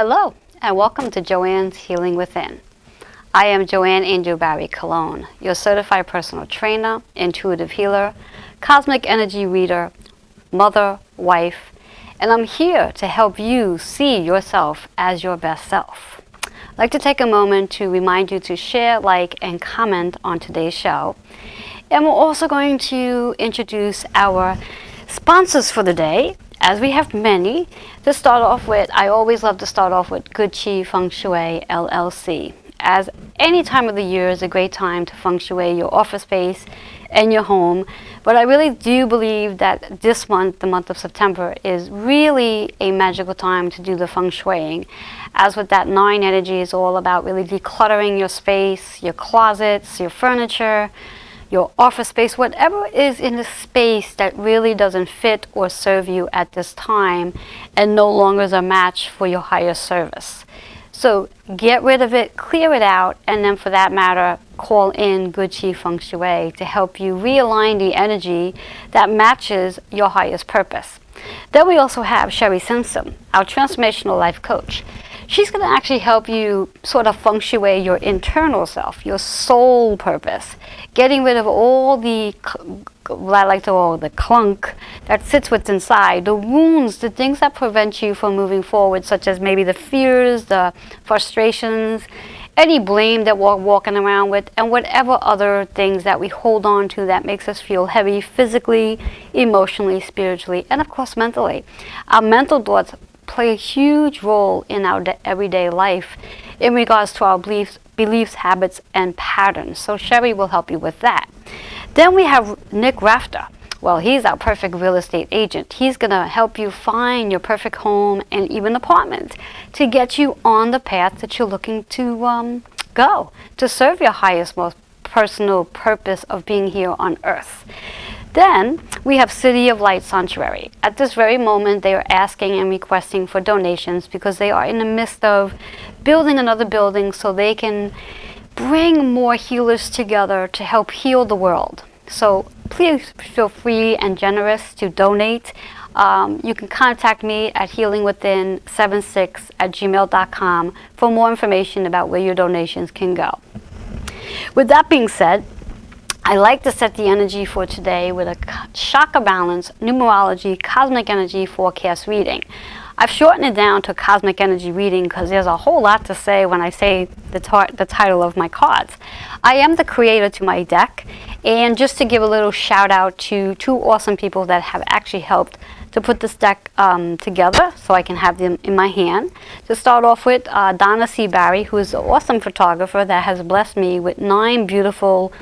Hello, and welcome to Joanne's Healing Within. I am Joanne Angel Barry Cologne, your certified personal trainer, intuitive healer, cosmic energy reader, mother, wife, and I'm here to help you see yourself as your best self. I'd like to take a moment to remind you to share, like, and comment on today's show. And we're also going to introduce our sponsors for the day, as we have many. To start off with, I always love to start off with Good Chi Feng Shui LLC, as any time of the year is a great time to feng shui your office space and your home. But I really do believe that this month, the month of September, is really a magical time to do the feng shuiing. As with that 9 energy is all about really decluttering your space, your closets, your furniture, your office space, whatever is in the space that really doesn't fit or serve you at this time and no longer is a match for your higher service. So get rid of it, clear it out, and then for that matter, call in Good Chi Feng Shui to help you realign the energy that matches your highest purpose. Then we also have Sherry Simpson, our transformational life coach. She's going to actually help you sort of feng shui your internal self, your soul purpose, getting rid of all the, what I like to call the clunk that sits within inside, the wounds, the things that prevent you from moving forward, such as maybe the fears, the frustrations, any blame that we're walking around with, and whatever other things that we hold on to that makes us feel heavy physically, emotionally, spiritually, and of course mentally. Our mental thoughts play a huge role in our everyday life in regards to our beliefs, habits, and patterns. So Sherry will help you with that. Then we have Nick Rafter. Well, he's our perfect real estate agent. He's going to help you find your perfect home and even apartment to get you on the path that you're looking to go, to serve your highest, most personal purpose of being here on earth. Then we have City of Light Sanctuary. At this very moment, they are asking and requesting for donations because they are in the midst of building another building so they can bring more healers together to help heal the world. So please feel free and generous to donate. You can contact me at healingwithin76@gmail.com for more information about where your donations can go. With that being said, I like to set the energy for today with a chakra balance, numerology, cosmic energy forecast reading. I've shortened it down to cosmic energy reading because there's a whole lot to say when I say the title of my cards. I am the creator to my deck, and just to give a little shout out to 2 awesome people that have actually helped to put this deck together so I can have them in my hand. To start off with, Donna C. Barry, who is an awesome photographer that has blessed me with 8 beautiful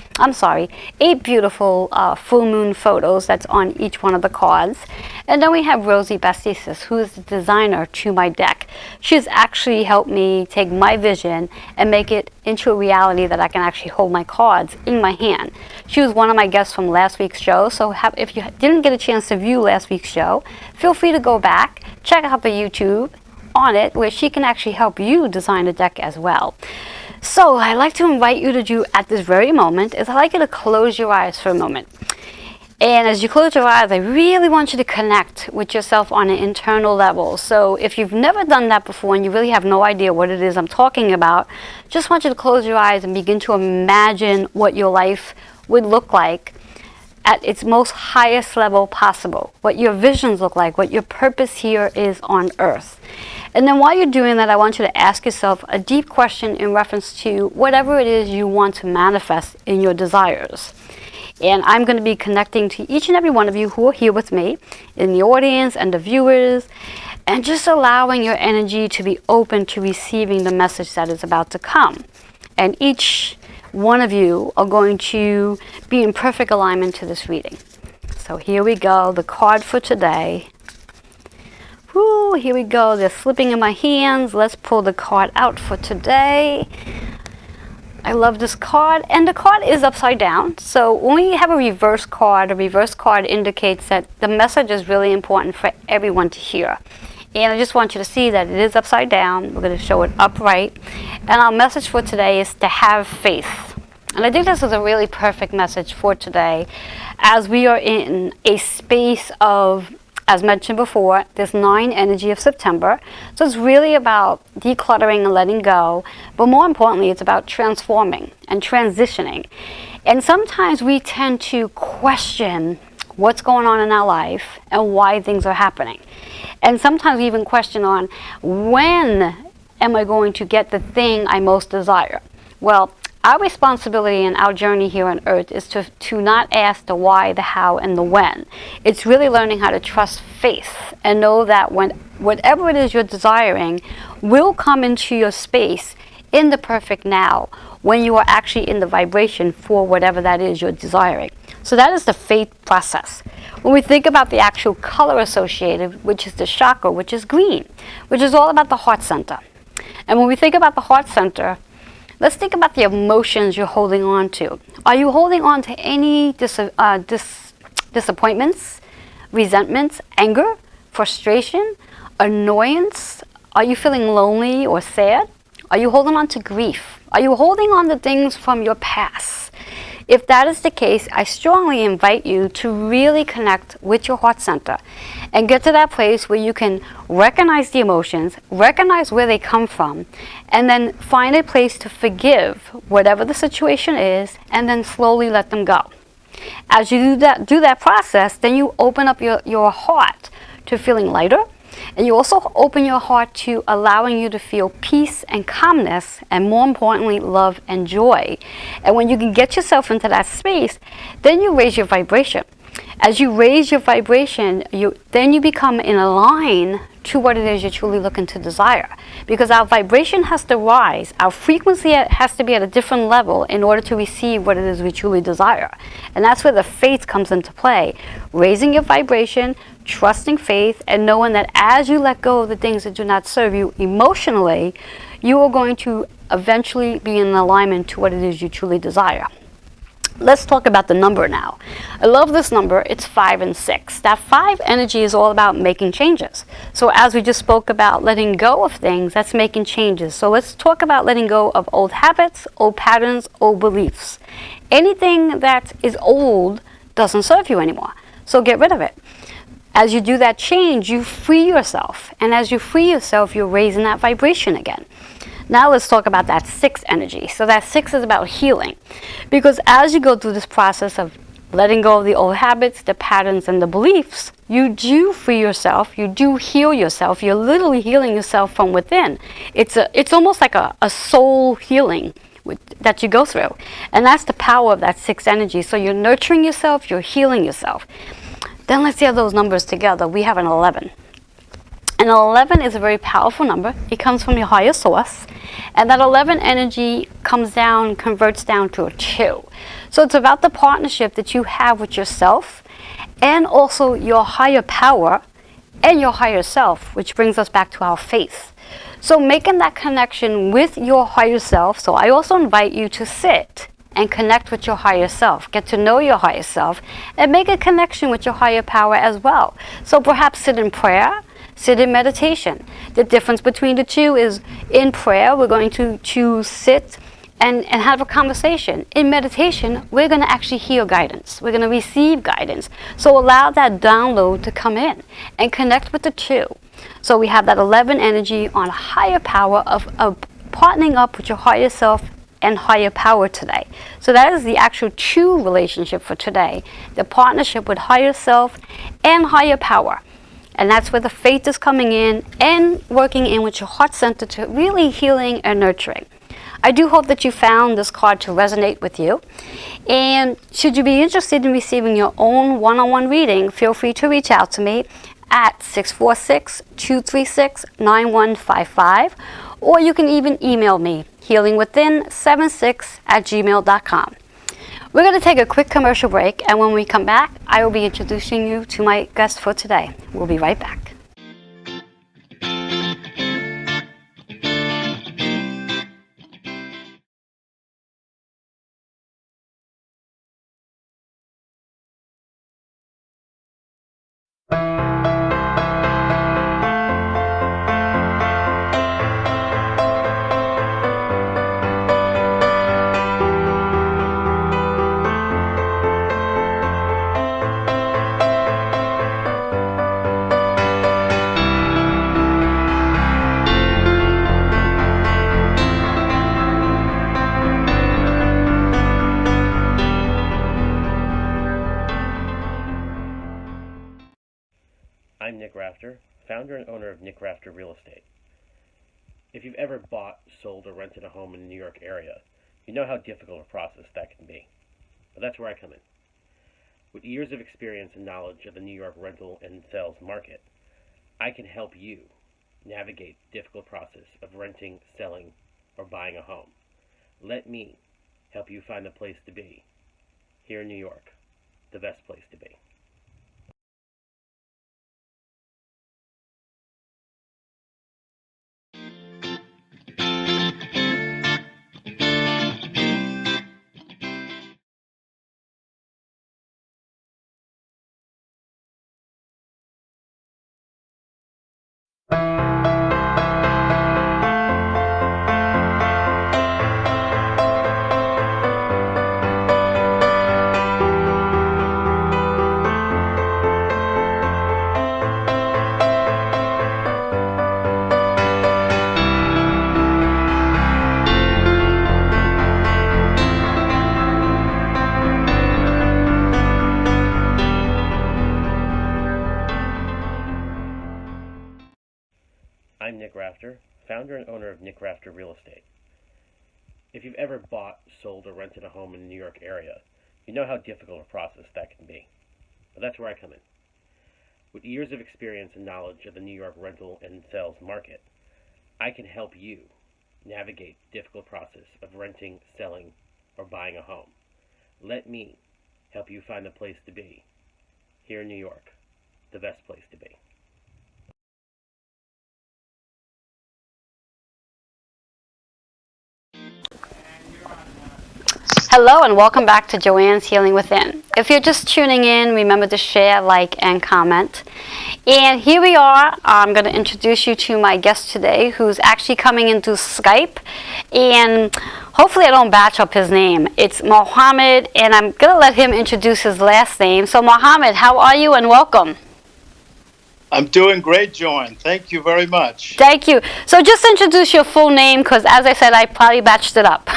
full moon photos that's on each one of the cards. And then we have Rosie Bastisis, who is the designer to my deck. She's actually helped me take my vision and make it into a reality that I can actually hold my cards in my hand. She was one of my guests from last week's show, so if you didn't get a chance to view last week's show, feel free to go back, check out the YouTube on it, where she can actually help you design a deck as well. So I'd like to invite you to do at this very moment is I'd like you to close your eyes for a moment. And as you close your eyes, I really want you to connect with yourself on an internal level. So if you've never done that before and you really have no idea what it is I'm talking about, just want you to close your eyes and begin to imagine what your life would look like at its most highest level possible, what your visions look like, what your purpose here is on earth. And then while you're doing that, I want you to ask yourself a deep question in reference to whatever it is you want to manifest in your desires. And I'm going to be connecting to each and every one of you who are here with me in the audience and the viewers, and just allowing your energy to be open to receiving the message that is about to come. And each one of you are going to be in perfect alignment to this reading. So here we go, the card for today. Woo, here we go. They're slipping in my hands. Let's pull the card out for today. I love this card, and the card is upside down. So when we have a reverse card indicates that the message is really important for everyone to hear. And I just want you to see that it is upside down. We're going to show it upright. And our message for today is to have faith. And I think this is a really perfect message for today, as we are in a space of as mentioned before, this 9 energy of September. So it's really about decluttering and letting go. But more importantly, it's about transforming and transitioning. And sometimes we tend to question what's going on in our life and why things are happening. And sometimes we even question on, when am I going to get the thing I most desire? Well, our responsibility in our journey here on earth is to not ask the why, the how, and the when. It's really learning how to trust faith and know that whatever it is you're desiring will come into your space in the perfect now, when you are actually in the vibration for whatever that is you're desiring. So that is the faith process. When we think about the actual color associated, which is the chakra, which is green, which is all about the heart center. And when we think about the heart center, let's think about the emotions you're holding on to. Are you holding on to any disappointments, resentments, anger, frustration, annoyance? Are you feeling lonely or sad? Are you holding on to grief? Are you holding on to things from your past? If that is the case, I strongly invite you to really connect with your heart center and get to that place where you can recognize the emotions, recognize where they come from, and then find a place to forgive whatever the situation is, and then slowly let them go. As you do that process, then you open up your heart to feeling lighter, and you also open your heart to allowing you to feel peace and calmness, and more importantly, love and joy. And when you can get yourself into that space, then you raise your vibration. As you raise your vibration, then you become in a line to what it is you're truly looking to desire. Because our vibration has to rise, our frequency has to be at a different level in order to receive what it is we truly desire. And that's where the faith comes into play. Raising your vibration, trusting faith, and knowing that as you let go of the things that do not serve you emotionally, you are going to eventually be in alignment to what it is you truly desire. Let's talk about the number now. I love this number. It's 5 and 6. That 5 energy is all about making changes. So as we just spoke about letting go of things, that's making changes. So let's talk about letting go of old habits, old patterns, old beliefs. Anything that is old doesn't serve you anymore. So get rid of it. As you do that change, you free yourself. And as you free yourself, you're raising that vibration again. Now let's talk about that 6 energy. So that 6 is about healing. Because as you go through this process of letting go of the old habits, the patterns, and the beliefs, you do free yourself. You do heal yourself. You're literally healing yourself from within. It's almost like a soul healing that you go through. And that's the power of that 6 energy. So you're nurturing yourself. You're healing yourself. Then let's add those numbers together. We have an 11. And 11 is a very powerful number. It comes from your higher source. And that 11 energy converts down to a 2. So it's about the partnership that you have with yourself and also your higher power and your higher self, which brings us back to our faith. So making that connection with your higher self. So I also invite you to sit and connect with your higher self. Get to know your higher self and make a connection with your higher power as well. So perhaps sit in prayer. Sit in meditation. The difference between the two is in prayer, we're going to sit and have a conversation. In meditation, we're going to actually hear guidance. We're going to receive guidance. So allow that download to come in and connect with the 2. So we have that 11 energy on higher power of partnering up with your higher self and higher power today. So that is the actual 2 relationship for today. The partnership with higher self and higher power. And that's where the faith is coming in and working in with your heart center to really healing and nurturing. I do hope that you found this card to resonate with you. And should you be interested in receiving your own one-on-one reading, feel free to reach out to me at 646-236-9155. Or you can even email me, healingwithin76@gmail.com. We're going to take a quick commercial break, and when we come back, I will be introducing you to my guest for today. We'll be right back. Rafter, founder and owner of Nick Rafter Real Estate. If you've ever bought, sold, or rented a home in the New York area, you know how difficult a process that can be. But that's where I come in. With years of experience and knowledge of the New York rental and sales market, I can help you navigate the difficult process of renting, selling, or buying a home. Let me help you find the place to be. Here in New York, the best place to be. I'm Nick Rafter, founder and owner of Nick Rafter Real Estate. If you've ever bought, sold, or rented a home in the New York area, you know how difficult a process that can be. But that's where I come in. With years of experience and knowledge of the New York rental and sales market, I can help you navigate the difficult process of renting, selling, or buying a home. Let me help you find the place to be. Here in New York, the best place to be. Hello and welcome back to Joanne's Healing Within. If you're just tuning in, remember to share, like, and comment. And here we are. I'm going to introduce you to my guest today, who's actually coming into Skype. And hopefully I don't batch up his name. It's Mohammed, and I'm going to let him introduce his last name. So Mohammed, how are you, and welcome. I'm doing great, Joanne. Thank you very much. Thank you. So just introduce your full name, because as I said, I probably batched it up.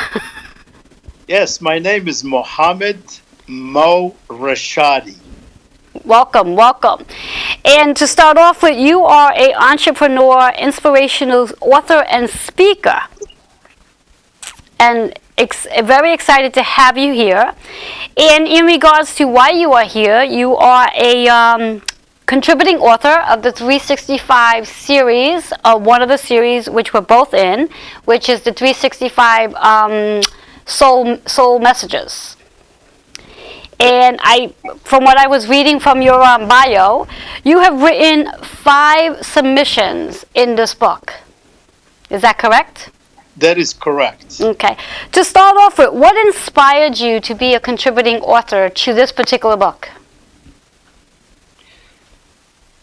Yes, my name is Mohammed Mo Rashadi. Welcome, welcome. And to start off with, you are an entrepreneur, inspirational author, and speaker. And very excited to have you here. And in regards to why you are here, you are a contributing author of the 365 series, one of the series which we're both in, which is the 365 Soul Messages. And from what I was reading from your bio, you have written 5 submissions in this book. Is that correct? That is correct. Okay. To start off with, what inspired you to be a contributing author to this particular book?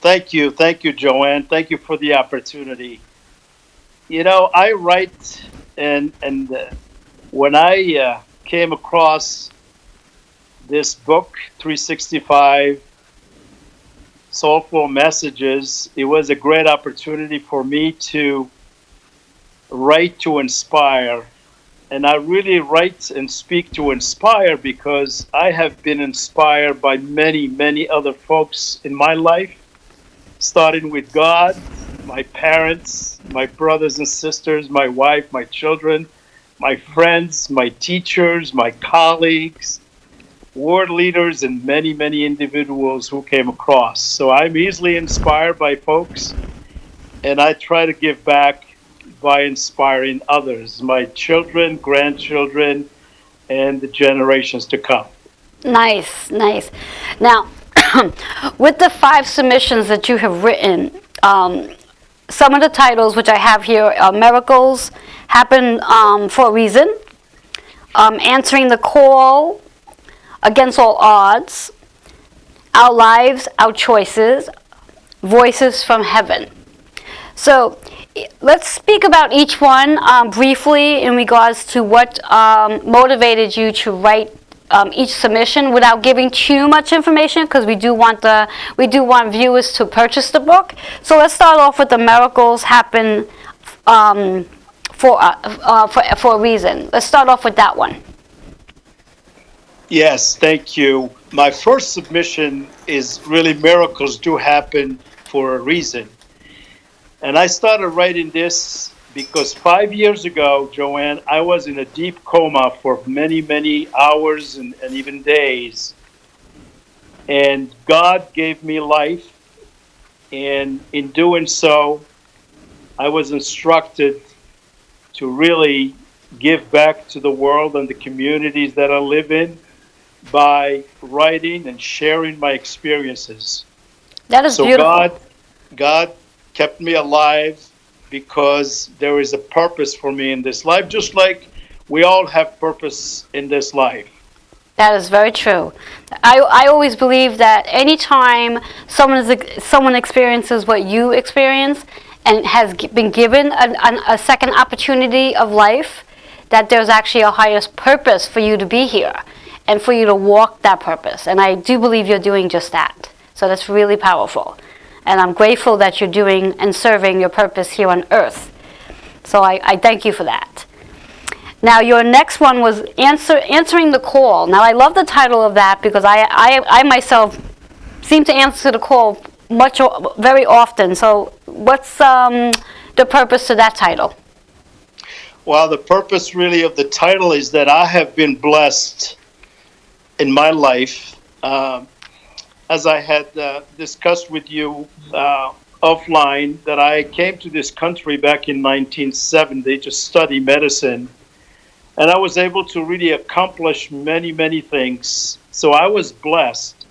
Thank you, Joanne. Thank you for the opportunity. You know, I write, and when I came across this book, 365 Soulful Messages, it was a great opportunity for me to write to inspire. And I really write and speak to inspire because I have been inspired by many, many other folks in my life, starting with God, my parents, my brothers and sisters, my wife, my children, my friends, my teachers, my colleagues, world leaders, and many, many individuals who came across. So I'm easily inspired by folks, and I try to give back by inspiring others, my children, grandchildren, and the generations to come. Nice, nice. Now, with the 5 submissions that you have written, some of the titles which I have here are Miracles Happen for a Reason, Answering the Call, Against All Odds, Our Lives, Our Choices, Voices from Heaven. So let's speak about each one briefly in regards to what motivated you to write each submission without giving too much information, because we do want viewers to purchase the book. So let's start off with the Miracles Happen for a Reason. Let's start off with that one. Yes, thank you. My first submission is really Miracles Do Happen for a reason. And I started writing this because 5 years ago, Joanne, I was in a deep coma for many, many hours and even days. And God gave me life. And in doing so, I was instructed to really give back to the world and the communities that I live in by writing and sharing my experiences. That is So beautiful. God kept me alive because there is a purpose for me in this life, just like we all have purpose in this life. That is very true. I always believe that anytime someone experiences what you experience and has been given a second opportunity of life, that there's actually a highest purpose for you to be here and for you to walk that purpose. And I do believe you're doing just that. So that's really powerful. And I'm grateful that you're doing and serving your purpose here on earth. So I thank you for that. Now, your next one was answering the call. Now, I love the title of that because I myself seem to answer the call very often. So, what's the purpose to that title? Well, the purpose really of the title is that I have been blessed in my life. As I had discussed with you offline, that I came to this country back in 1970 to study medicine. And I was able to really accomplish many, many things. So I was blessed.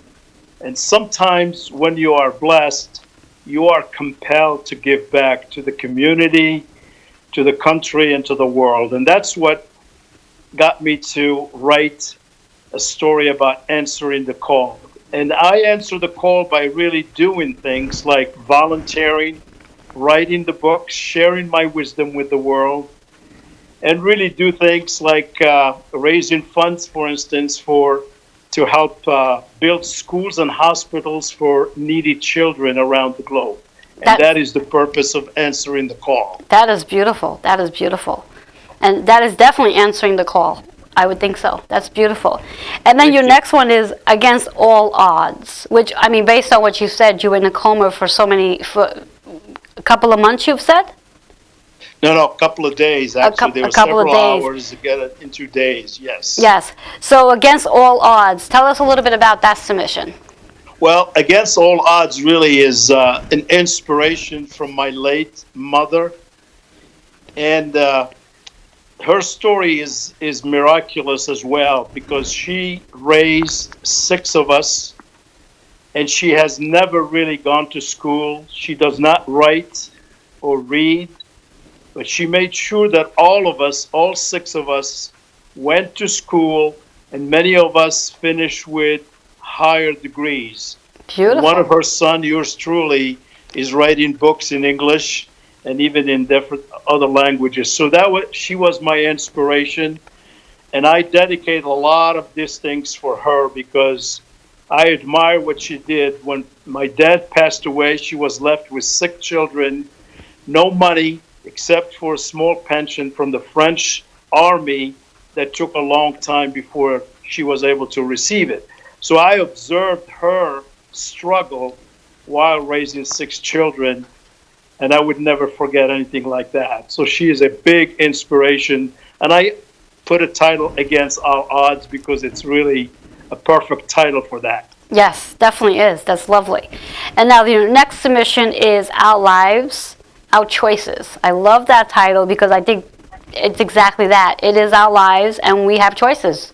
And sometimes when you are blessed, you are compelled to give back to the community, to the country, and to the world. And that's what got me to write a story about answering the call. And I answer the call by really doing things like volunteering, writing the books, sharing my wisdom with the world, and really do things like raising funds, for instance, to help build schools and hospitals for needy children around the globe. And that is the purpose of answering the call. That is beautiful. That is beautiful. And that is definitely answering the call. I would think so. That's beautiful. And then your next one is against all odds, which, I mean, based on what you said, you were in a coma for a couple of months, you've said? No, a couple of days, actually. There were several hours to get it into days, yes. Yes. So against all odds, tell us a little bit about that submission. Well, against all odds really is an inspiration from my late mother. And her story is miraculous as well because she raised 6 of us and she has never really gone to school. She does not write or read. But she made sure that all of us, all 6 of us, went to school, and many of us finished with higher degrees. Beautiful. One of her sons, yours truly, is writing books in English and even in different other languages. So she was my inspiration, and I dedicate a lot of these things for her because I admire what she did. When my dad passed away, she was left with 6 children, no money, except for a small pension from the French army that took a long time before she was able to receive it. So I observed her struggle while raising 6 children, and I would never forget anything like that. So she is a big inspiration, and I put a title against all odds because it's really a perfect title for that. Yes, definitely is. That's lovely. And now the next submission is Our Lives, Our Choices. I love that title because I think it's exactly that. It is our lives and we have choices.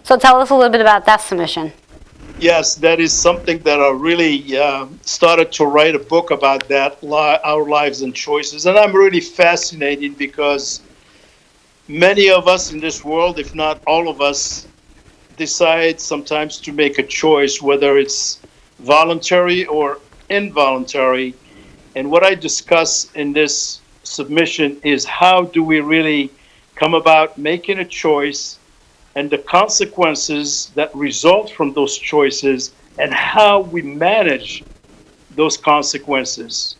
So tell us a little bit about that submission. Yes, that is something that I really started to write a book about that, Our Lives and Choices. And I'm really fascinated because many of us in this world, if not all of us, decide sometimes to make a choice, whether it's voluntary or involuntary. And what I discuss in this submission is how do we really come about making a choice and the consequences that result from those choices and how we manage those consequences.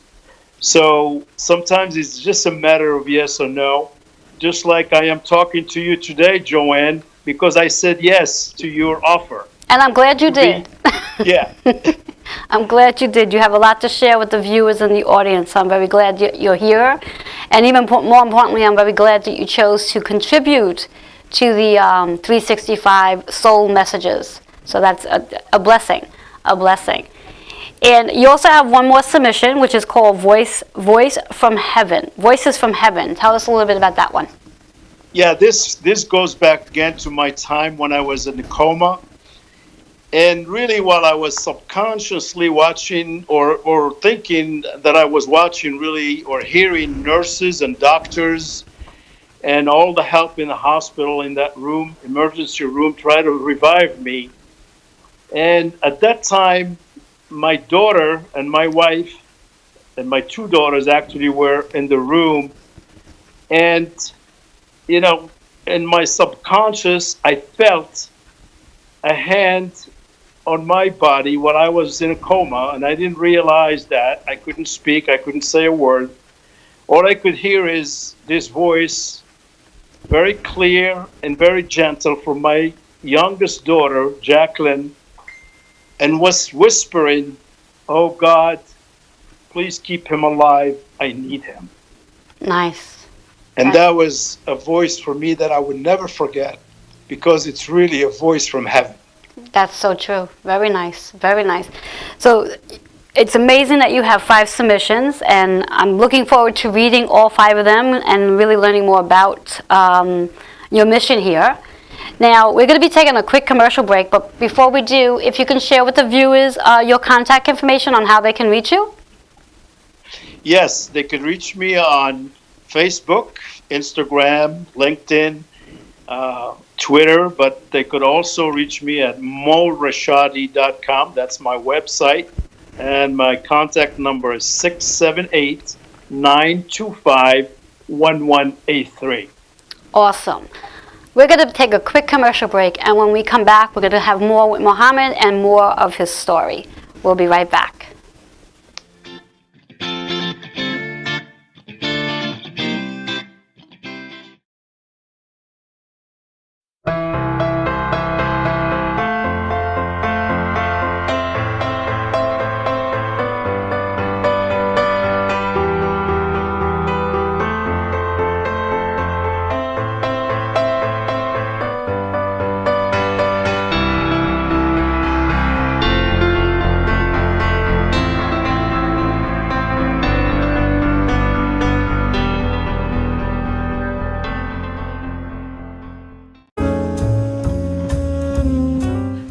So sometimes it's just a matter of yes or no, just like I am talking to you today, Joanne, because I said yes to your offer. And I'm glad you did. Yeah. I'm glad you did. You have a lot to share with the viewers and the audience. I'm very glad you're here. And even more importantly, I'm very glad that you chose to contribute to the 365 soul messages. So that's a blessing, a blessing. And you also have one more submission, which is called Voice from Heaven. Voices from Heaven. Tell us a little bit about that one. Yeah, this goes back again to my time when I was in a coma. And really, while I was subconsciously watching or thinking that I was watching really or hearing nurses and doctors and all the help in the hospital in that room, emergency room, try to revive me. And at that time, my daughter and my wife and my two daughters actually were in the room. And, you know, in my subconscious, I felt a hand on my body while I was in a coma, and I didn't realize that. I couldn't speak, I couldn't say a word. All I could hear is this voice, very clear and very gentle, from my youngest daughter, Jacqueline, and was whispering, "Oh God, please keep him alive. I need him." Nice. And that was a voice for me that I would never forget because it's really a voice from heaven. That's so true. Very nice. Very nice. So it's amazing that you have 5 submissions, and I'm looking forward to reading all 5 of them and really learning more about your mission here. Now, we're going to be taking a quick commercial break, but before we do, if you can share with the viewers your contact information on how they can reach you. Yes, they could reach me on Facebook, Instagram, LinkedIn, Twitter, but they could also reach me at morashadi.com. That's my website. And my contact number is 678 925 1183. Awesome. We're going to take a quick commercial break, and when we come back, we're going to have more with Mohammed and more of his story. We'll be right back.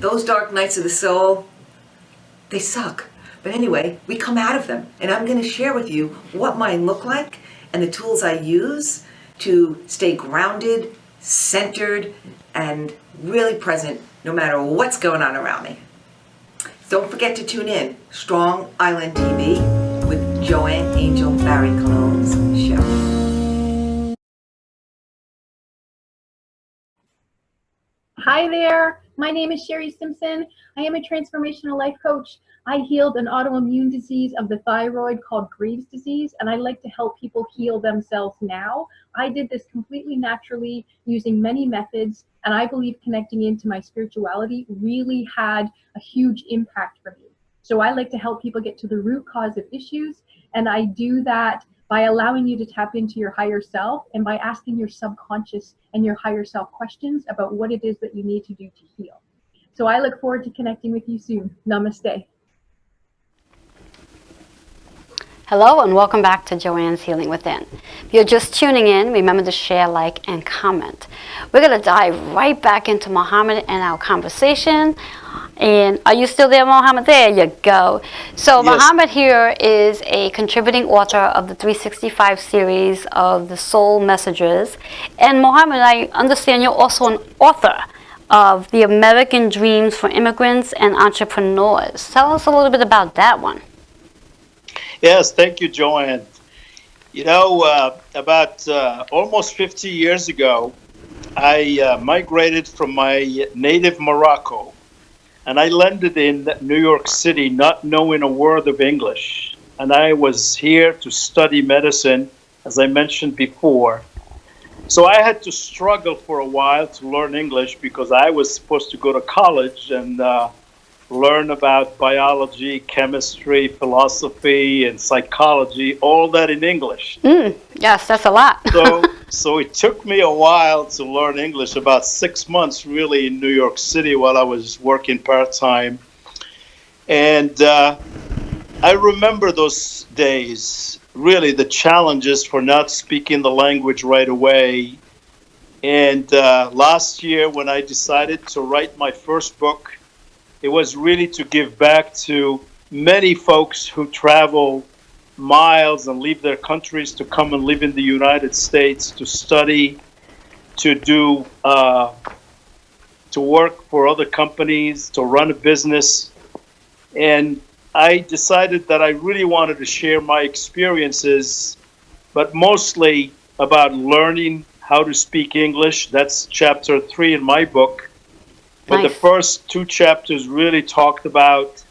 Those dark nights of the soul, they suck. But anyway, we come out of them, and I'm going to share with you what mine look like and the tools I use to stay grounded, centered, and really present no matter what's going on around me. Don't forget to tune in, Strong Island TV with Joanne Angel Barry Cologne's show. Hi there, my name is Sherry Simpson. I am a transformational life coach. I healed an autoimmune disease of the thyroid called Graves' disease, and I like to help people heal themselves now. I did this completely naturally using many methods, and I believe connecting into my spirituality really had a huge impact for me. So I like to help people get to the root cause of issues, and I do that by allowing you to tap into your higher self and by asking your subconscious and your higher self questions about what it is that you need to do to heal. So I look forward to connecting with you soon. Namaste. Hello and welcome back to Joanne's Healing Within. If you're just tuning in, remember to share, like, and comment. We're going to dive right back into Mohammed and our conversation. And are you still there, Mohammed? There you go. So yes. Mohammed here is a contributing author of the 365 series of the Soul Messages. And Mohammed, I understand you're also an author of The American Dreams for Immigrants and Entrepreneurs. Tell us a little bit about that one. Yes, thank you, Joanne. You know, about almost 50 years ago, I migrated from my native Morocco, and I landed in New York City not knowing a word of English. And I was here to study medicine, as I mentioned before. So I had to struggle for a while to learn English because I was supposed to go to college, and learn about biology, chemistry, philosophy, and psychology, all that in English. Yes, that's a lot. So it took me a while to learn English, about 6 months really in New York City while I was working part time. And I remember those days, really the challenges for not speaking the language right away. And last year, when I decided to write my first book, it was really to give back to many folks who travel miles and leave their countries to come and live in the United States to study, to do, to work for other companies, to run a business. And I decided that I really wanted to share my experiences, but mostly about learning how to speak English. That's chapter 3 in my book. But the Nice. first 2 chapters really talked about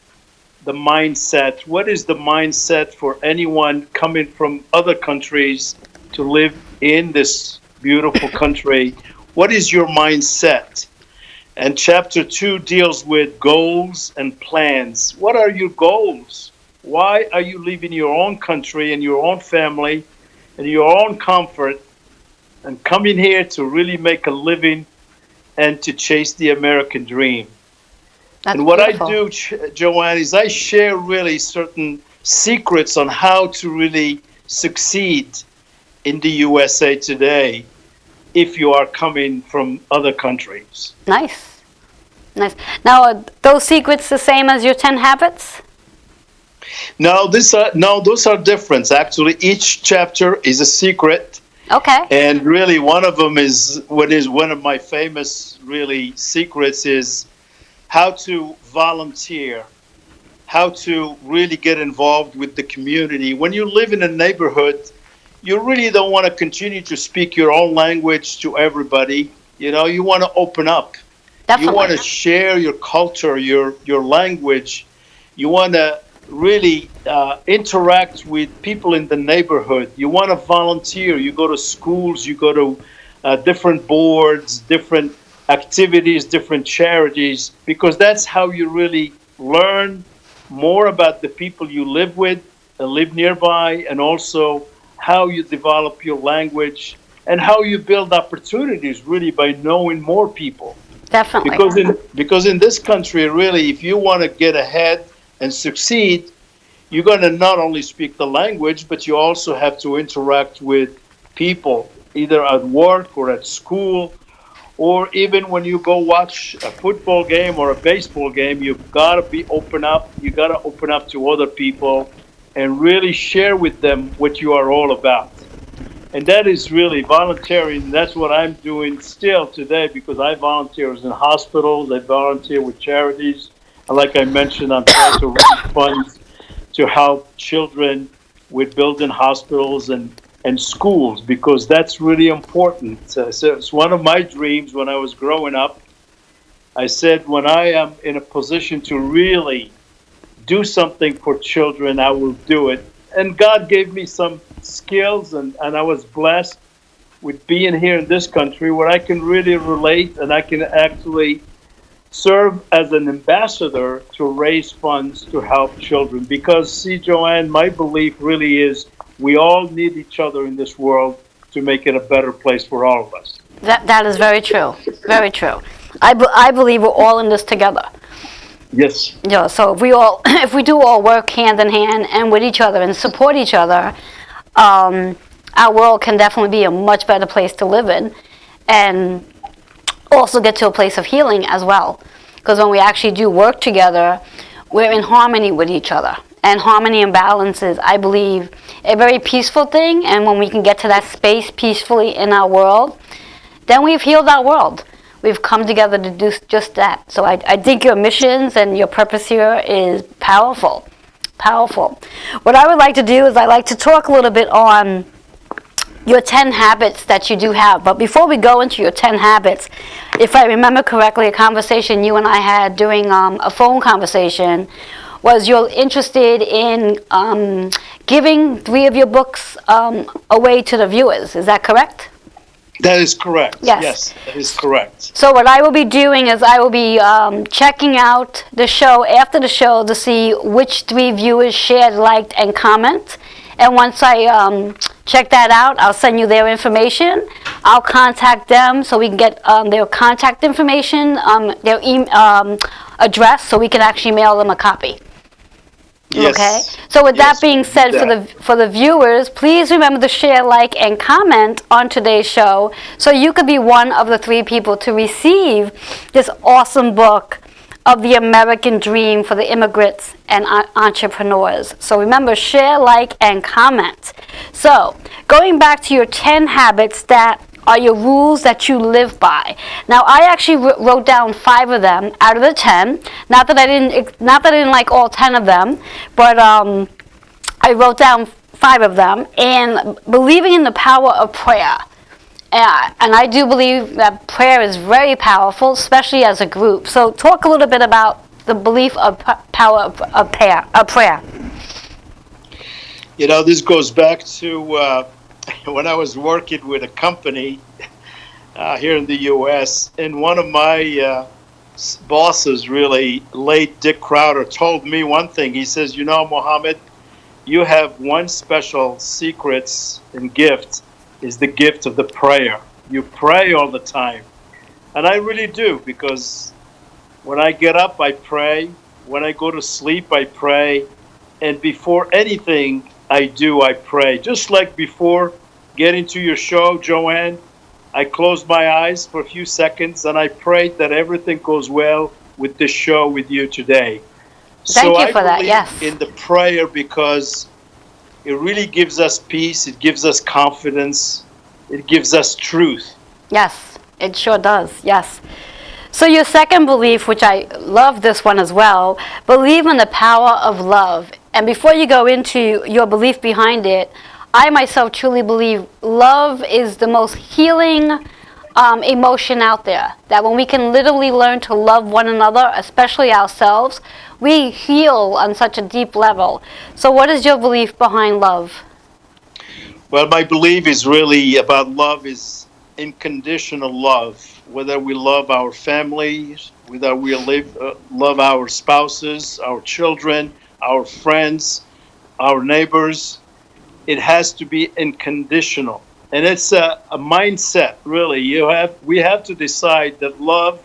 the mindset. What is the mindset for anyone coming from other countries to live in this beautiful country? What is your mindset? And chapter 2 deals with goals and plans. What are your goals? Why are you leaving your own country and your own family and your own comfort and coming here to really make a living and to chase the American dream? That's And what beautiful. I do, Joanne, is I share really certain secrets on how to really succeed in the USA today if you are coming from other countries. Nice. Nice. Now, are those secrets the same as your 10 habits? No, those are different. Actually, each chapter is a secret, Okay. and really one of them is one of my famous really secrets is how to volunteer, how to really get involved with the community. When you live in a neighborhood, you really don't want to continue to speak your own language to everybody. You know, you want to open up. You want Definitely. to share your culture, your language. You want to really interact with people in the neighborhood. You want to volunteer. You go to schools, you go to different boards, different activities, different charities, because that's how you really learn more about the people you live with and live nearby, and also how you develop your language and how you build opportunities really by knowing more people. Definitely. Because in this country, really, if you want to get ahead and succeed, you're going to not only speak the language, but you also have to interact with people, either at work or at school, or even when you go watch a football game or a baseball game. You've got to be open up. You got to open up to other people and really share with them what you are all about. And that is really volunteering. That's what I'm doing still today, because I volunteer in hospitals, I volunteer with charities. And like I mentioned, I'm trying to raise funds to help children with building hospitals and schools, because that's really important. So it's one of my dreams when I was growing up. I said, when I am in a position to really do something for children, I will do it. And God gave me some skills, and I was blessed with being here in this country where I can really relate and I can actually serve as an ambassador to raise funds to help children. Because, see, Joanne, my belief really is we all need each other in this world to make it a better place for all of us. That is very true. Very true. I believe we're all in this together. Yes. Yeah, so if we all, if we do all work hand in hand and with each other and support each other, our world can definitely be a much better place to live in, and also get to a place of healing as well. Because when we actually do work together, we're in harmony with each other. And harmony and balance is, I believe, a very peaceful thing. And when we can get to that space peacefully in our world, then we've healed our world. We've come together to do just that. So I think your missions and your purpose here is powerful. Powerful. What I would like to do is I like to talk a little bit on your 10 habits that you do have. But before we go into your 10 habits, if I remember correctly, a conversation you and I had during a phone conversation was you're interested in giving 3 of your books away to the viewers. Is that correct? That is correct. Yes. Yes, that is correct. So what I will be doing is I will be checking out the show after the show to see which 3 viewers shared, liked, and comment. And once I check that out, I'll send you their information. I'll contact them so we can get their contact information, their address, so we can actually mail them a copy. Yes. Okay. So with that Yes, being we do said, that. for the viewers, please remember to share, like, and comment on today's show, so you could be one of the 3 people to receive this awesome book of the American dream for the immigrants and entrepreneurs. So remember, share, like, and comment. So going back to your 10 habits that are your rules that you live by. Now, I actually wrote down 5 of them out of the 10. Not that I didn't like all 10 of them, but I wrote down 5 of them. And believing in the power of prayer. And I do believe that prayer is very powerful, especially as a group. So talk a little bit about the belief of power of prayer. You know, this goes back to when I was working with a company here in the U.S., and one of my bosses, really, late Dick Crowder, told me one thing. He says, you know, Mohammed, you have one special secret and gift, is the gift of the prayer. You pray all the time. And I really do, because when I get up, I pray. When I go to sleep, I pray. And before anything I do, I pray. Just like before getting to your show, Joanne, I closed my eyes for a few seconds and I prayed that everything goes well with this show with you today. Thank So you for I that, believe yes. in the prayer because it really gives us peace, it gives us confidence, it gives us truth. Yes, it sure does, yes. So your second belief, which I love this one as well, believe in the power of love. And before you go into your belief behind it, I myself truly believe love is the most healing emotion out there. That when we can literally learn to love one another, especially ourselves, we heal on such a deep level. So what is your belief behind love? Well, my belief is really about love is unconditional love. Whether we love our families, whether we love our spouses, our children, our friends, our neighbors, it has to be unconditional. And it's a mindset, really. We have to decide that love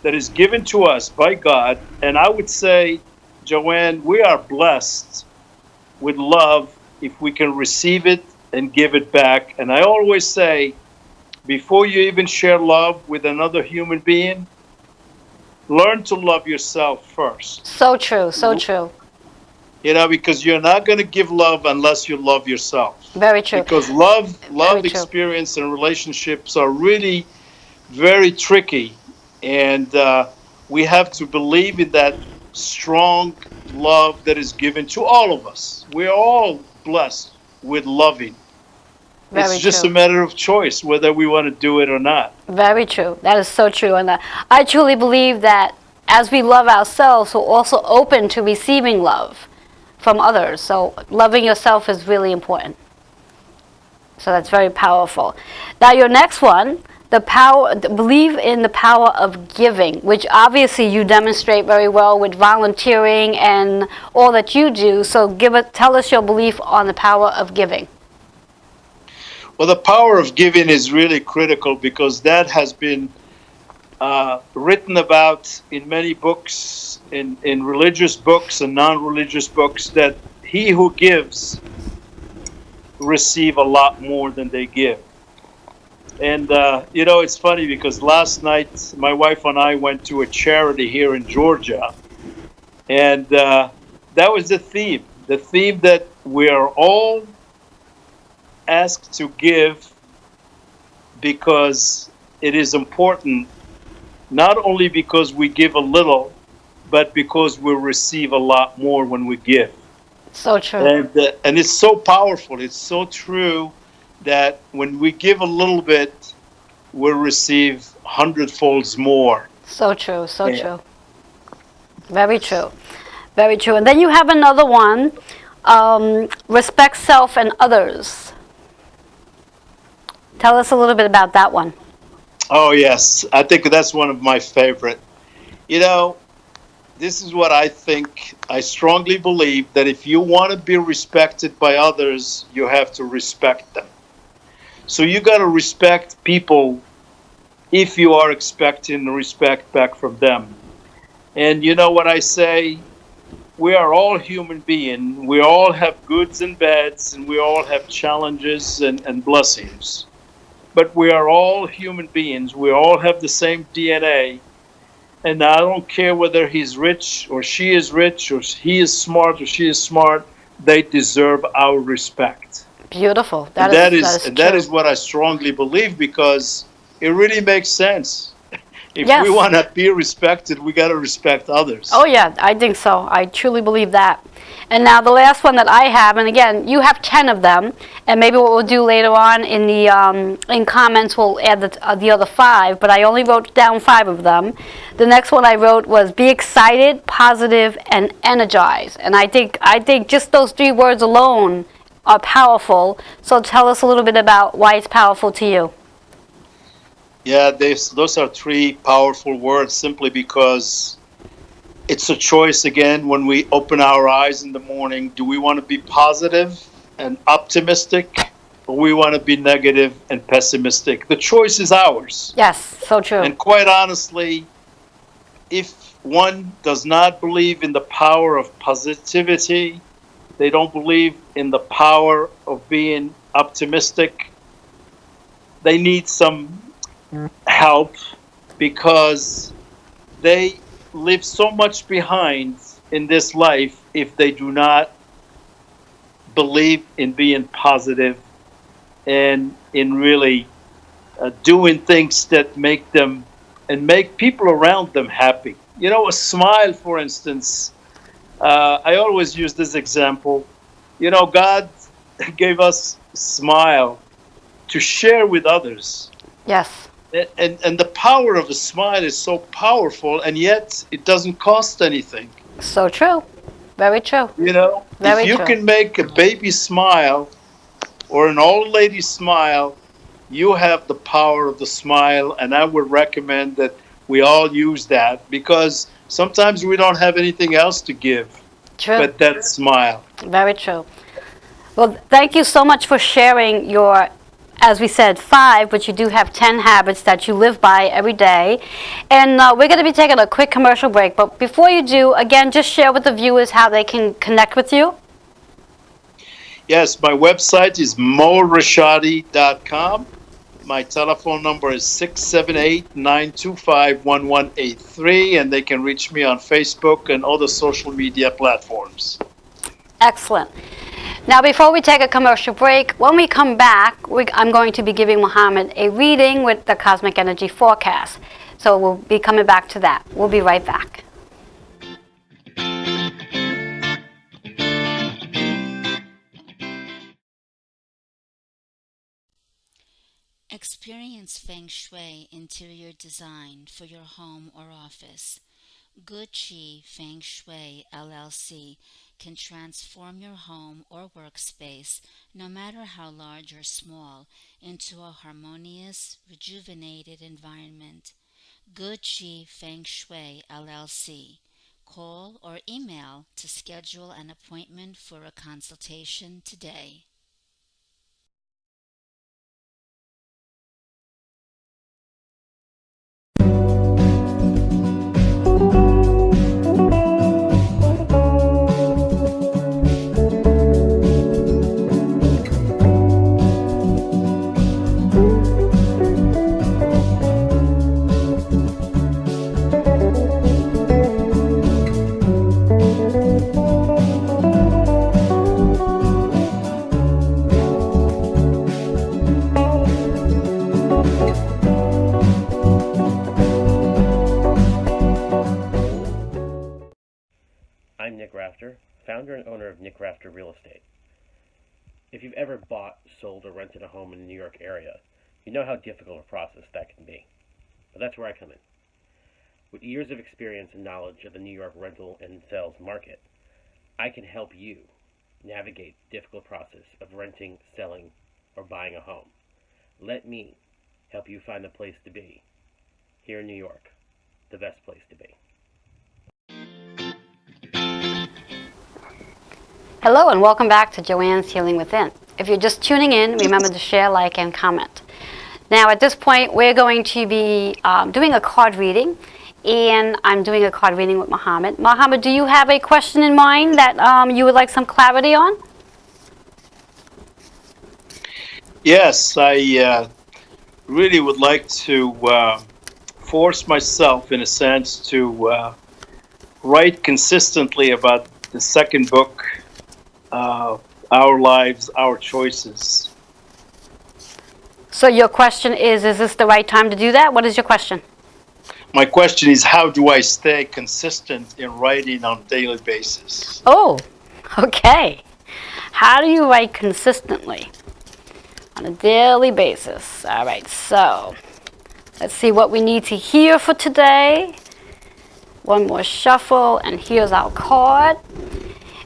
that is given to us by God, and I would say, Joanne, we are blessed with love if we can receive it and give it back. And I always say, before you even share love with another human being, learn to love yourself first. So true, so true. You know, because you're not going to give love unless you love yourself. Very true. Because love Very true. experience and relationships are really very tricky. And we have to believe in that strong love that is given to all of us. We're all blessed with loving. Very It's just true. a matter of choice whether we want to do it or not. Very true. That is so true. And I truly believe that as we love ourselves, we're also open to receiving love from others. So loving yourself is really important. So that's very powerful. Now your next one, believe in the power of giving, which obviously you demonstrate very well with volunteering and all that you do. So tell us your belief on the power of giving. Well, the power of giving is really critical because that has been written about in many books, in religious books and non-religious books, that he who gives receive a lot more than they give. And, you know, it's funny because last night my wife and I went to a charity here in Georgia, and that was the theme that we are all asked to give because it is important, not only because we give a little, but because we receive a lot more when we give. So true. And it's so powerful. It's so true that when we give a little bit, we'll receive hundredfolds more. So true. So true. Very true. Very true. And then you have another one, respect self and others. Tell us a little bit about that one. Oh, yes. I think that's one of my favorite. You know, this is what I think. I strongly believe that if you want to be respected by others, you have to respect them. So you got to respect people if you are expecting respect back from them. And you know what I say? We are all human beings. We all have goods and bads, and we all have challenges and blessings. But we are all human beings. We all have the same DNA. And I don't care whether he's rich or she is rich or he is smart or she is smart. They deserve our respect. Beautiful. And That is that true. is what I strongly believe because it really makes sense. If we Yes. want to be respected, we got to respect Oh others. yeah, I think so. I truly believe that. And now the last one that I have, and again, you have 10 of them, and maybe what we'll do later on in the in comments, we'll add the other 5. But I only wrote down 5 of them. The next one I wrote was be excited, positive, and energized. And I think just those 3 words alone are powerful. So tell us a little bit about why it's powerful to you. Yeah, those are 3 powerful words simply because it's a choice again when we open our eyes in the morning. Do we want to be positive and optimistic or we want to be negative and pessimistic? The choice is ours. Yes, so true. And quite honestly, if one does not believe in the power of positivity, they don't believe in the power of being optimistic, they need some help because they live so much behind in this life if they do not believe in being positive and in really doing things that make them and make people around them happy. You know, a smile, for instance. I always use this example. You know, God gave us a smile to share with others. Yes, And the power of a smile is so powerful, and yet it doesn't cost anything. so true. Very true. You know, if Very you true. can make a baby smile or an old lady smile, you have the power of the smile. And I would recommend that we all use that because sometimes we don't have anything else to give True. but that smile. Very true. Well, thank you so much for sharing your, as we said, 5, but you do have 10 habits that you live by every day. And we're going to be taking a quick commercial break. But before you do, again, just share with the viewers how they can connect with you. Yes, my website is morashadi.com. My telephone number is 678-925-1183, and they can reach me on Facebook and other social media platforms. Excellent. Now, before we take a commercial break, when we come back, I'm going to be giving Muhammad a reading with the Cosmic Energy Forecast. So we'll be coming back to that. We'll be right back. Experience Feng Shui interior design for your home or office. Good Chi Feng Shui LLC can transform your home or workspace, no matter how large or small, into a harmonious, rejuvenated environment. Good Chi Feng Shui LLC. Call or email to schedule an appointment for a consultation today. I'm Nick Rafter, founder and owner of Nick Rafter Real Estate. If you've ever bought, sold, or rented a home in the New York area, you know how difficult a process that can be. But that's where I come in. With years of experience and knowledge of the New York rental and sales market, I can help you navigate the difficult process of renting, selling, or buying a home. Let me help you find the place to be. Here in New York, the best place to be. Hello and welcome back to Joanne's Healing Within. If you're just tuning in, remember to share, like, and comment. Now at this point, we're going to be doing a card reading, and I'm doing a card reading with Mohammed. Mohammed, do you have a question in mind that you would like some clarity on? Yes, I really would like to force myself, in a sense, to write consistently about the second book, Our Lives, Our Choices. So your question is this the right time to do that? What is your question? My question is, how do I stay consistent in writing on a daily basis? Oh, okay. How do you write consistently on a daily basis? All right, so let's see what we need to hear for today. One more shuffle, and here's our card.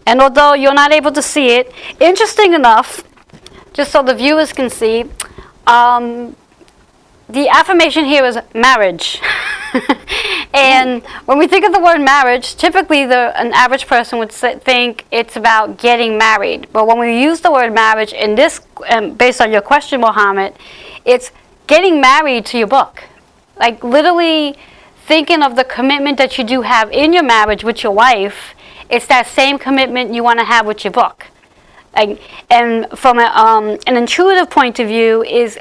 And although you're not able to see it, interesting enough, just so the viewers can see, the affirmation here is marriage. And when we think of the word marriage, typically an average person would think it's about getting married. But when we use the word marriage in this, based on your question, Mohammed, it's getting married to your book. Like literally thinking of the commitment that you do have in your marriage with your wife. It's that same commitment you want to have with your book. And from an intuitive point of view is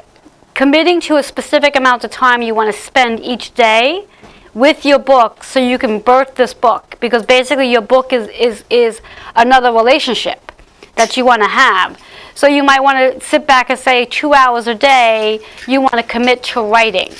committing to a specific amount of time you want to spend each day with your book so you can birth this book. Because basically your book is another relationship that you want to have. So you might want to sit back and say 2 hours a day you want to commit to writing.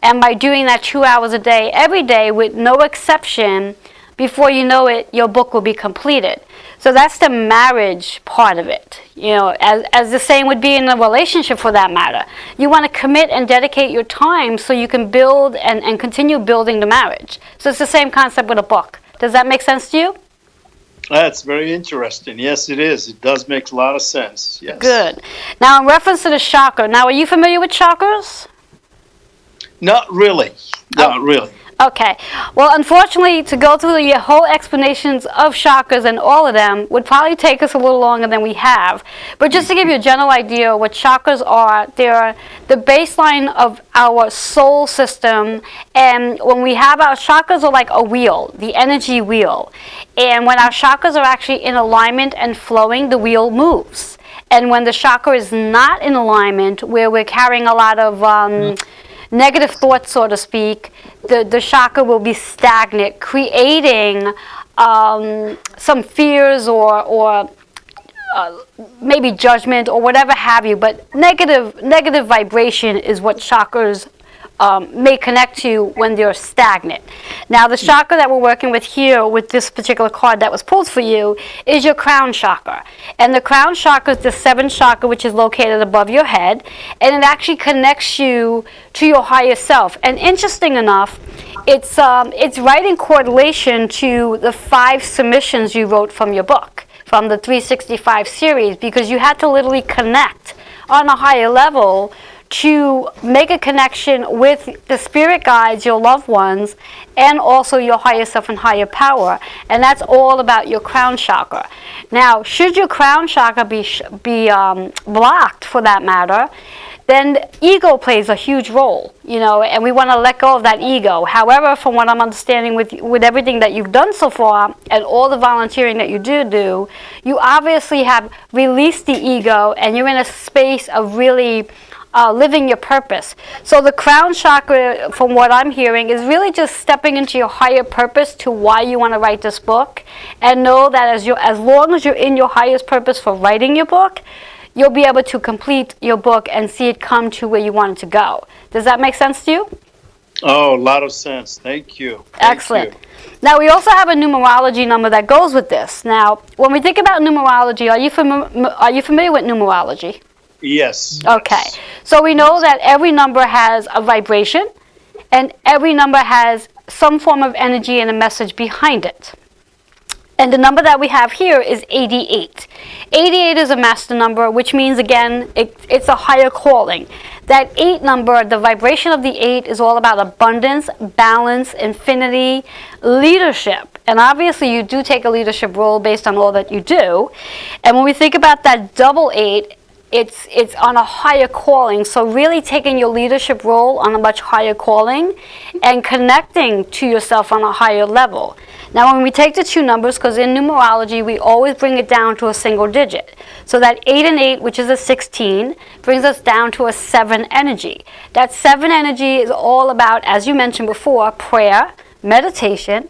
And by doing that 2 hours a day every day with no exception, before you know it, your book will be completed. So that's the marriage part of it. You know, as the same would be in a relationship for that matter. You want to commit and dedicate your time so you can build and continue building the marriage. So it's the same concept with a book. Does that make sense to you? That's very interesting. Yes, it is. It does make a lot of sense. Yes. Good. Now, in reference to the chakra, now are you familiar with chakras? Not really. Not really. Okay. Well, unfortunately, to go through the whole explanations of chakras and all of them would probably take us a little longer than we have. But just to give you a general idea of what chakras are, they're the baseline of our soul system. And when we have our chakras are like a wheel, the energy wheel. And when our chakras are actually in alignment and flowing, the wheel moves. And when the chakra is not in alignment, where we're carrying a lot of negative thoughts, so to speak, the chakra will be stagnant, creating some fears or maybe judgment or whatever have you. But negative vibration is what chakras may connect to when they're stagnant. Now, the chakra that we're working with here with this particular card that was pulled for you is your crown chakra. And the crown chakra is the seventh chakra, which is located above your head, and it actually connects you to your higher self. And interesting enough, it's right in correlation to the 5 submissions you wrote from your book, from the 365 series, because you had to literally connect on a higher level to make a connection with the spirit guides, your loved ones, and also your higher self and higher power. And that's all about your crown chakra. Now, should your crown chakra be blocked, for that matter, then ego plays a huge role, you know, and we want to let go of that ego. However, from what I'm understanding with everything that you've done so far and all the volunteering that you do, you obviously have released the ego and you're in a space of really living your purpose. So the crown chakra, from what I'm hearing, is really just stepping into your higher purpose to why you want to write this book, and know that as long as you're in your highest purpose for writing your book, you'll be able to complete your book and see it come to where you want it to go. Does that make sense to you? Oh, a lot of sense. Thank you. Excellent. Now, we also have a numerology number that goes with this. Now, when we think about numerology, are you familiar with numerology? Yes. Okay. So we know that every number has a vibration, and every number has some form of energy and a message behind it. And the number that we have here is 88. 88 is a master number, which means, again, it's a higher calling. That 8 number, the vibration of the 8 is all about abundance, balance, infinity, leadership. And obviously you do take a leadership role based on all that you do. And when we think about that double 8, it's on a higher calling. So really taking your leadership role on a much higher calling and connecting to yourself on a higher level. Now when we take the two numbers, because in numerology we always bring it down to a single digit. So that 8 and 8, which is a 16, brings us down to a 7 energy. That 7 energy is all about, as you mentioned before, prayer, meditation,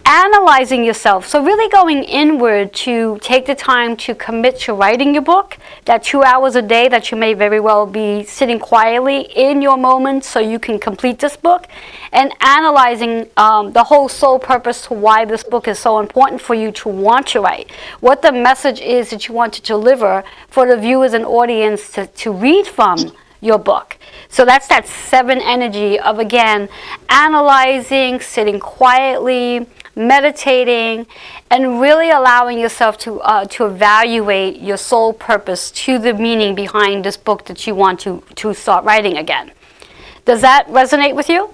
analyzing yourself. So really going inward to take the time to commit to writing your book, that 2 hours a day that you may very well be sitting quietly in your moment so you can complete this book, and analyzing the whole soul purpose to why this book is so important for you to want to write, what the message is that you want to deliver for the viewers and audience to read from your book. So that's that 7 energy of, again, analyzing, sitting quietly, meditating, and really allowing yourself to evaluate your soul purpose to the meaning behind this book that you want to start writing again. Does that resonate with you?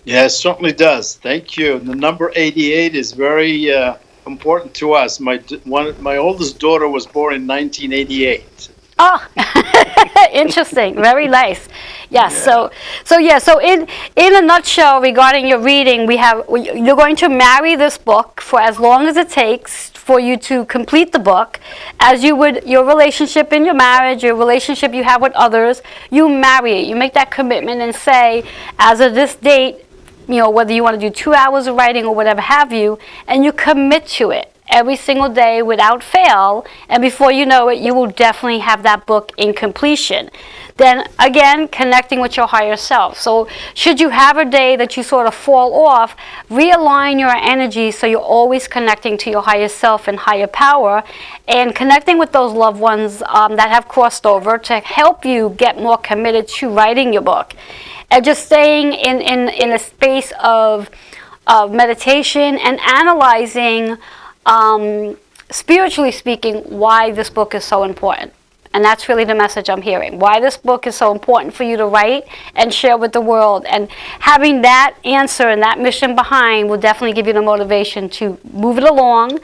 Yeah, it certainly does. Thank you. The number 88 is very important to us. My oldest daughter was born in 1988. Oh, interesting. Very nice. Yes. Yeah. So in a nutshell, regarding your reading, you're going to marry this book for as long as it takes for you to complete the book, as you would your relationship in your marriage, your relationship you have with others. You marry it. You make that commitment and say, as of this date, whether you want to do 2 hours of writing or whatever have you, and you commit to it every single day without fail, and before you know it, you will definitely have that book in completion. Then again, connecting with your higher self. So should you have a day that you sort of fall off, realign your energy so you're always connecting to your higher self and higher power, and connecting with those loved ones that have crossed over to help you get more committed to writing your book. And just staying in a space of meditation and analyzing, spiritually speaking, why this book is so important. And that's really the message I'm hearing. Why this book is so important for you to write and share with the world. And having that answer and that mission behind will definitely give you the motivation to move it along,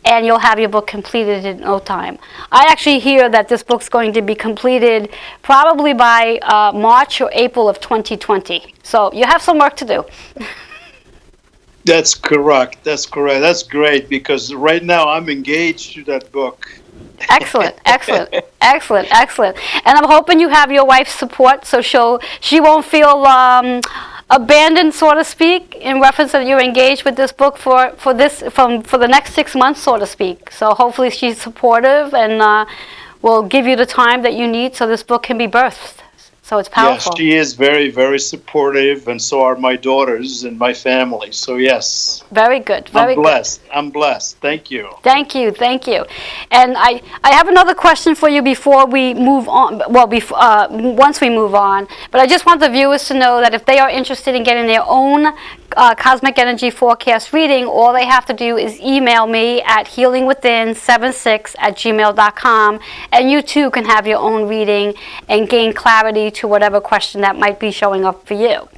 and you'll have your book completed in no time. I actually hear that this book's going to be completed probably by March or April of 2020. So you have some work to do. That's correct. That's great, because right now I'm engaged to that book. Excellent. And I'm hoping you have your wife's support, so she won't feel abandoned, so to speak, in reference that you're engaged with this book for the next 6 months, so to speak. So hopefully she's supportive and will give you the time that you need so this book can be birthed. So it's powerful. Yes, she is very, very supportive, and so are my daughters and my family. So yes. Very good. I'm blessed. Thank you. Thank you. And I have another question for you before we move on. Well, once we move on. But I just want the viewers to know that if they are interested in getting their own cosmic energy forecast reading, all they have to do is email me at healingwithin76@gmail.com, and you too can have your own reading and gain clarity to whatever question that might be showing up for you.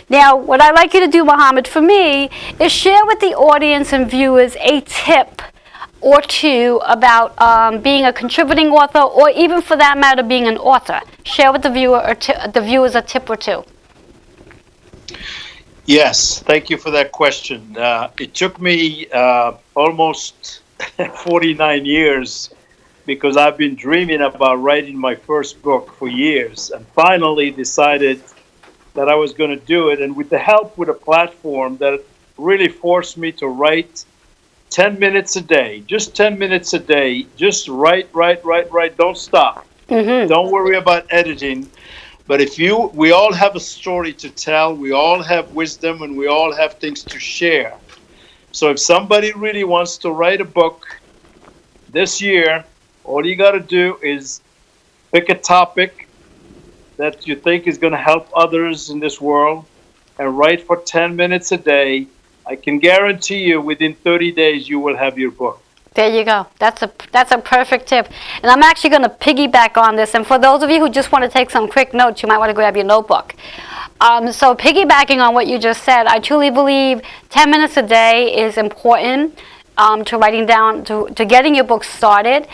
Now, what I'd like you to do, Muhammad, for me, is share with the audience and viewers a tip or two about being a contributing author, or even for that matter, being an author. Share with the viewers a tip or two. Yes, thank you for that question. It took me almost 49 years, because I've been dreaming about writing my first book for years, and finally decided that I was going to do it. And with the help with a platform that really forced me to write 10 minutes a day, just 10 minutes a day, just write, don't stop. Mm-hmm. Don't worry about editing. But we all have a story to tell, we all have wisdom, and we all have things to share. So if somebody really wants to write a book this year, all you got to do is pick a topic that you think is going to help others in this world and write for 10 minutes a day. I can guarantee you within 30 days you will have your book. There you go. That's a perfect tip. And I'm actually going to piggyback on this. And for those of you who just want to take some quick notes, you might want to grab your notebook. So piggybacking on what you just said, I truly believe 10 minutes a day is important to writing down, to getting your book started.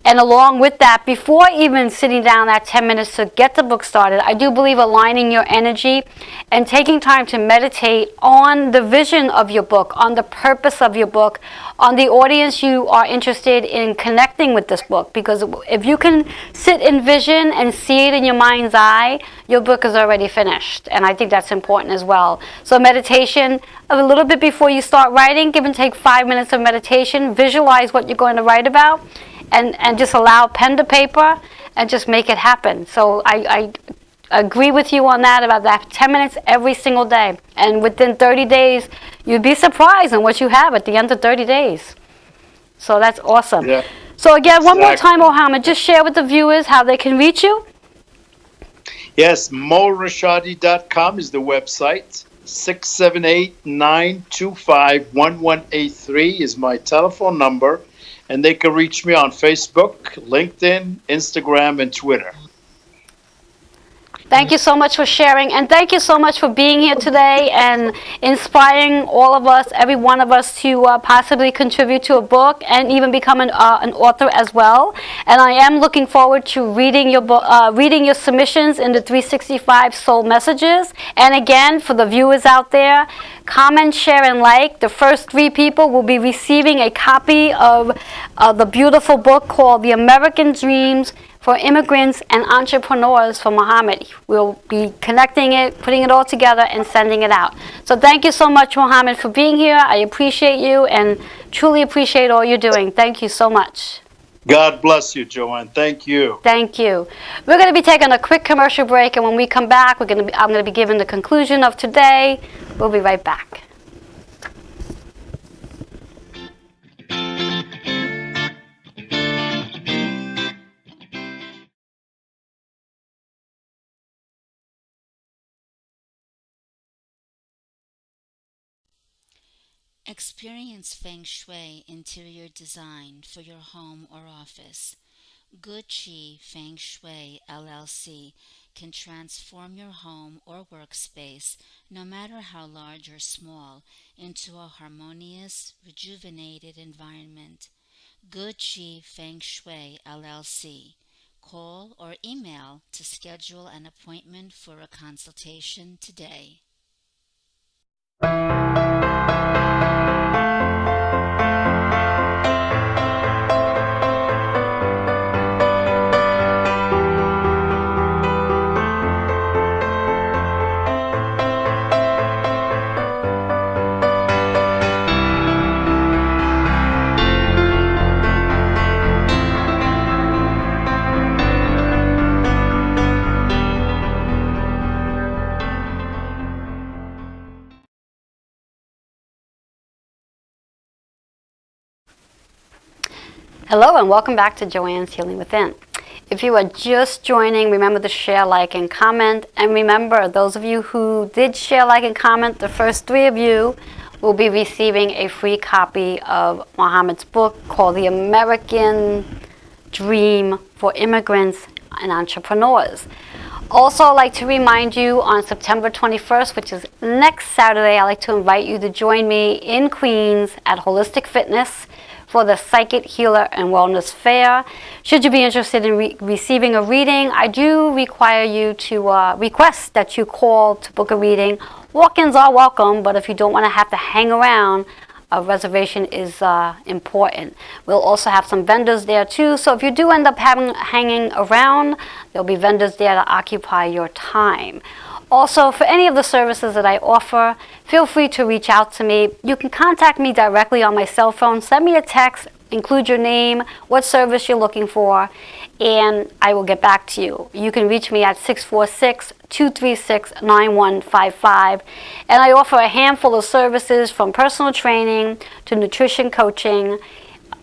And along with that, before even sitting down that 10 minutes to get the book started, I do believe aligning your energy and taking time to meditate on the vision of your book, on the purpose of your book, on the audience you are interested in connecting with this book. Because if you can sit in vision and see it in your mind's eye, your book is already finished. And I think that's important as well. So meditation, a little bit before you start writing, give and take 5 minutes of meditation, visualize what you're going to write about, and just allow pen to paper and just make it happen. So I agree with you on that, about that 10 minutes every single day. And within 30 days, you'd be surprised on what you have at the end of 30 days. So that's awesome. Yeah. So again, one more time, Mohammed, just share with the viewers how they can reach you. Yes, morashadi.com is the website. 678-925-1183 is my telephone number. And they can reach me on Facebook, LinkedIn, Instagram, and Twitter. Thank you so much for sharing, and thank you so much for being here today and inspiring all of us, every one of us, to possibly contribute to a book and even become an author as well. And I am looking forward to reading your book, reading your submissions in the 365 Soul Messages. And again, for the viewers out there, comment, share, and like. The first 3 people will be receiving a copy of the beautiful book called The American Dreams for Immigrants and Entrepreneurs for Mohammed. We'll be connecting it, putting it all together, and sending it out. So thank you so much, Mohammed, for being here. I appreciate you and truly appreciate all you're doing. Thank you so much. God bless you, Joanne. Thank you. Thank you. We're going to be taking a quick commercial break, and when we come back, I'm going to be giving the conclusion of today. We'll be right back. Experience Feng Shui interior design for your home or office. Good Chi Feng Shui LLC can transform your home or workspace, no matter how large or small, into a harmonious, rejuvenated environment. Good Chi Feng Shui LLC. Call or email to schedule an appointment for a consultation today. Hello and welcome back to Joanne's Healing Within. If you are just joining, remember to share, like, and comment. And remember, those of you who did share, like, and comment, the first 3 of you will be receiving a free copy of Mohammed's book called The American Dream for Immigrants and Entrepreneurs. Also, I'd like to remind you, on September 21st, which is next Saturday, I'd like to invite you to join me in Queens at Holistic Fitness for the Psychic Healer and Wellness Fair. Should you be interested in receiving a reading, I do require you to request that you call to book a reading. Walk-ins are welcome, but if you don't want to have to hang around, a reservation is important. We'll also have some vendors there too, so if you do end up hanging around, there'll be vendors there to occupy your time. Also, for any of the services that I offer, feel free to reach out to me. You can contact me directly on my cell phone. Send me a text, include your name, what service you're looking for, and I will get back to you. You can reach me at 646-236-9155. And I offer a handful of services, from personal training to nutrition coaching,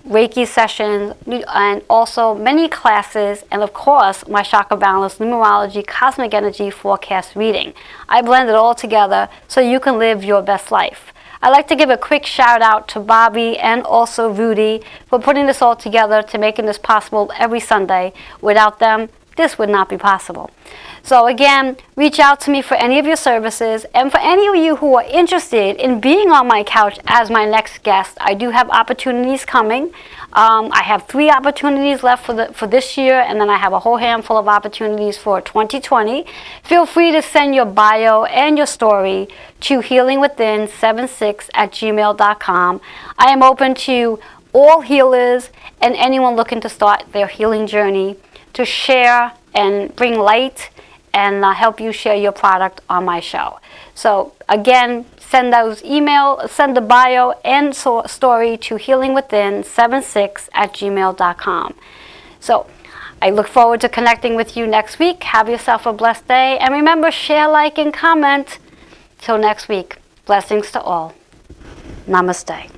Reiki sessions, and also many classes, and of course my chakra balance, numerology, cosmic energy forecast reading. I blend it all together so you can live your best life. I'd like to give a quick shout out to Bobby and also Rudy for putting this all together to making this possible every Sunday. Without them, this would not be possible. So again, reach out to me for any of your services, and for any of you who are interested in being on my couch as my next guest, I do have opportunities coming. I have 3 opportunities left for this year, and then I have a whole handful of opportunities for 2020. Feel free to send your bio and your story to healingwithin76@gmail.com. I am open to all healers and anyone looking to start their healing journey, to share and bring light and help you share your product on my show. So again, send the bio and story to healingwithin76@gmail.com. So I look forward to connecting with you next week. Have yourself a blessed day, and remember, share, like, and comment. Till next week, blessings to all. Namaste.